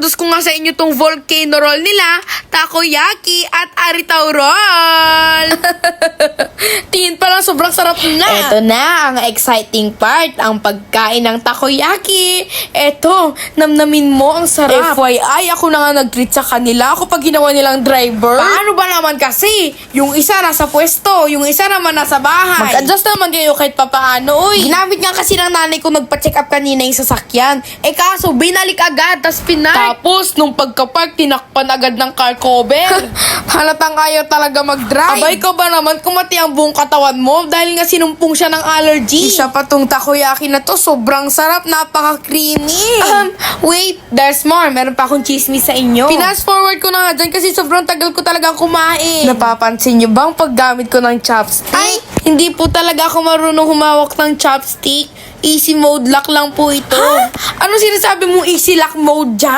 Introduce ko nga sa inyo tong volcano roll nila, takoyaki at aritaw roll. Tingin pa lang sobrang sarap na. Eto na ang exciting part, ang pagkain ng takoyaki. Eto, namnamin mo ang sarap. FYI, ako na nga nag-treat sa kanila. Ako pag ginawa nilang driver. Paano ba naman kasi? Yung isa nasa pwesto, yung isa naman nasa bahay. Mag-adjust naman kayo kahit papaano. Uy, ginamit nga kasi ng nanay ko nagpa-check up kanina yung sasakyan. Kaso binalik agad, tas pinark. Tapos, nung pagka-park, tinakpan agad ng car cover. Halatang ayaw talaga mag-drive. Abay ka ba naman kumati ang buong katawan mo dahil nga sinumpong siya ng allergy. Isa pa tong takoyaki na to, sobrang sarap, napaka-creamy. Wait, there's more. Meron pa akong chismis sa inyo. Pinas forward ko na nga dyan kasi sobrang tagal ko talaga kumain. Napapansin niyo bang paggamit ko ng chopstick? Ay, hindi po talaga ako marunong humawak ng chopstick. Easy mode lock lang po ito. Ano sinasabi mong easy lock mode dyan?